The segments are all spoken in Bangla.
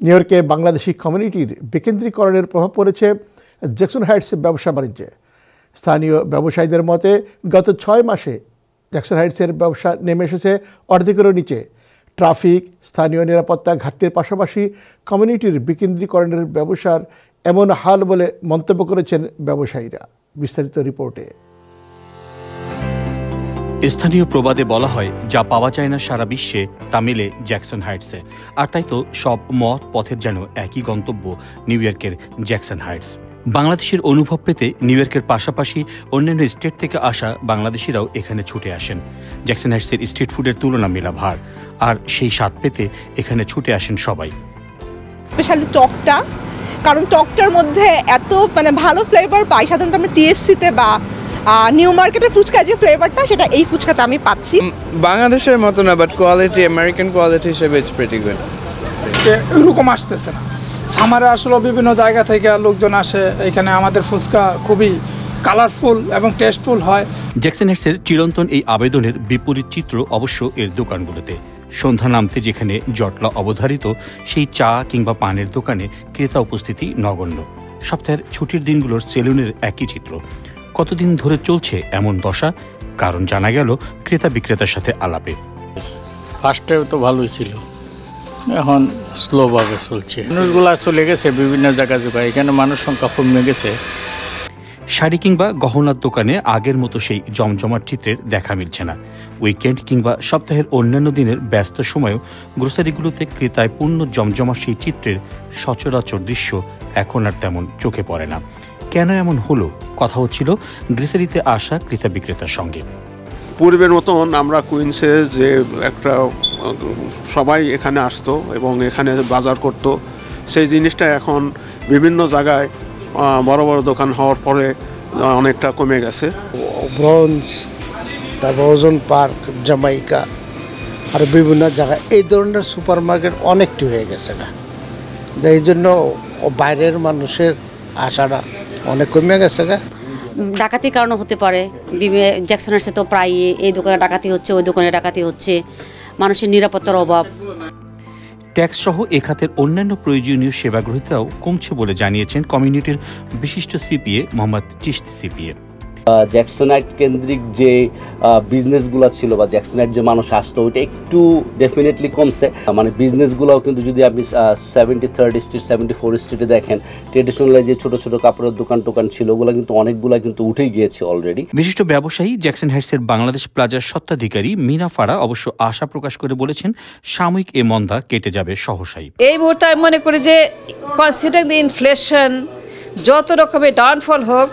নিউ ইয়র্কে বাংলাদেশি কমিউনিটির বিকেন্দ্রীকরণের প্রভাব পড়েছে জ্যাকসন হাইটসের ব্যবসা বাণিজ্যে। স্থানীয় ব্যবসায়ীদের মতে গত 6 মাসে জ্যাকসন হাইটসের ব্যবসা নেমে এসেছে অর্ধেকেরও নিচে। ট্রাফিক, স্থানীয় নিরাপত্তা ঘাটতির পাশাপাশি কমিউনিটির বিকেন্দ্রীকরণের ব্যবসার এমন হাল বলে মন্তব্য করেছেন ব্যবসায়ীরা। বিস্তারিত রিপোর্টে। স্থানীয় প্রবাদে বলা হয়, যা পাওয়া যায় না সারা বিশ্বে তা মেলে জ্যাকসন হাইটসে। আর তাই তো সব মত পথের যেন একই গন্তব্য, নিউ ইয়র্কের জ্যাকসন হাইটস। বাংলাদেশের অনুভব পেতে নিউ ইয়র্কের পাশাপাশি অন্যান্য স্টেট থেকে আসা বাংলাদেশিরাও এখানে ছুটে আসেন। জ্যাকসন হাইটসের স্ট্রিট ফুডের তুলনা মেলা ভার, আর সেই স্বাদ পেতে এখানে ছুটে আসেন সবাই। স্পেশালি টকটা, কারণ টকটার মধ্যে এত ভালো ফ্লেভার পাই সাধারণত আমরা টিএসসিতে বা নিউ মার্কেটের ফুচকা যে ফ্লেভারটা, সেটা এই ফুচকাতে আমি পাচ্ছি। বাংলাদেশের মতো না, বাট কোয়ালিটি আমেরিকান কোয়ালিটি হিসেবে ইটস প্রিটি গুড। এরকম আসতেছে না। সামারে আসলে বিভিন্ন জায়গা থেকে লোকজন আসে এখানে। আমাদের ফুচকা খুবই কালারফুল এবং টেস্টফুল হয়। জ্যাকসন হাইটসের চিরন্তন এই আবেদনের বিপরীত চিত্র অবশ্য এর দোকানগুলোতে। সন্ধ্যা নামতে যেখানে জটলা অবধারিত, সেই চা কিংবা পানের দোকানে ক্রেতা উপস্থিতি নগণ্য। সপ্তাহের ছুটির দিনগুলোর সেলুনের একই চিত্র। কতদিন ধরে চলছে এমন দশা? কারণ জানা গেল ক্রেতা বিক্রেতার সাথে আলাপে। ফার্স্টে তো ভালোই ছিল, এখন স্লোভাবে চলছে। মানুষগুলা চলে গেছে বিভিন্ন জায়গায়, এখানে মানুষ সংখ্যা কমে গেছে। শাড়ি কিংবা গহনার দোকানে আগের মতো সেই জমজমাট চিত্রের দেখা মিলছে না। উইকেন্ড কিংবা সপ্তাহের অন্যান্য দিনের ব্যস্ত সময়েও গ্রোসারিগুলোতে ক্রেতায় পূর্ণ জমজমাট সেই চিত্রের সচরাচর দৃশ্য এখন আর তেমন চোখে পড়ে না। কেন এমন হলো? কথা হচ্ছিল গ্রোসারিতে আসা ক্রেতা বিক্রেতার সঙ্গে। পূর্বের মতন আমরা কুইন্সে যে একটা সবাই এখানে আসতো এবং এখানে বাজার করত, সেই জিনিসটা এখন বিভিন্ন জায়গায় বড় বড় দোকান হওয়ার পরে অনেকটা কমে গেছে। ব্রঞ্জ, তারপর ওজন পার্ক, জামাইকা আর বিভিন্ন জায়গায় এই ধরনের সুপার মার্কেট অনেকটি হয়ে গেছে না, এই জন্য বাইরের মানুষের আসাটা অনেক কমে গেছে গা। ডাকাতির কারণে হতে পারে। জ্যাকসন হাইটসে তো প্রায় এই দোকানে ডাকাতি হচ্ছে, ওই দোকানে ডাকাতি হচ্ছে, মানুষের নিরাপত্তার অভাব। ট্যাক্স সহ এ খাতের অন্যান্য প্রয়োজনীয় সেবা গ্রহীতাও কমছে বলে জানিয়েছেন কমিউনিটির বিশিষ্ট সিপিএ মোহাম্মদ চিশতি সিপিএ। জ্যাকসনাইট কেন্দ্রিক যে বিজনেসগুলো ছিল বা জ্যাকসনাইট যে মানুষ আসতো, ওইটা একটু ডেফিনেটলি কমছে। মানে বিজনেসগুলোও কিন্তু যদি আপনি 73rd স্ট্রিট 74 স্ট্রিটে দেখেন, ট্রেডিশনাল যে ছোট ছোট কাপড়ের দোকান ছিল, ওগুলো কিন্তু অনেকগুলো কিন্তু উঠেই গিয়েছে অলরেডি। বিশিষ্ট ব্যবসায়ী জ্যাকসন হাইটসের বাংলাদেশ প্লাজার স্বত্বাধিকারী মিনা ফারা অবশ্য আশা প্রকাশ করে বলেছেন, সাময়িক এ মন্দা কেটে যাবে সহসাই। এই মুহূর্তে আমি মনে করি যে কনসিডারিং দ্য ইনফ্লেশন, যত রকমের ডাউনফল হোক,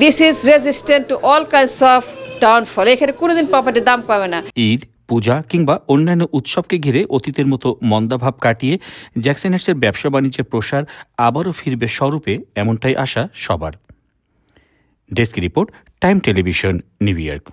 this is resistant to all kinds of downfall. এখানে কোনোদিন প্রপার্টির দাম কমে না। ঈদ, পূজা কিংবা অন্যান্য উৎসবকে ঘিরে অতীতের মতো মন্দাভাব কাটিয়ে জ্যাকসন হাইটসের ব্যবসা বাণিজ্যের প্রসার আবারও ফিরবে স্বরূপে, এমনটাই আশা সবার। Desk report, time television, new York.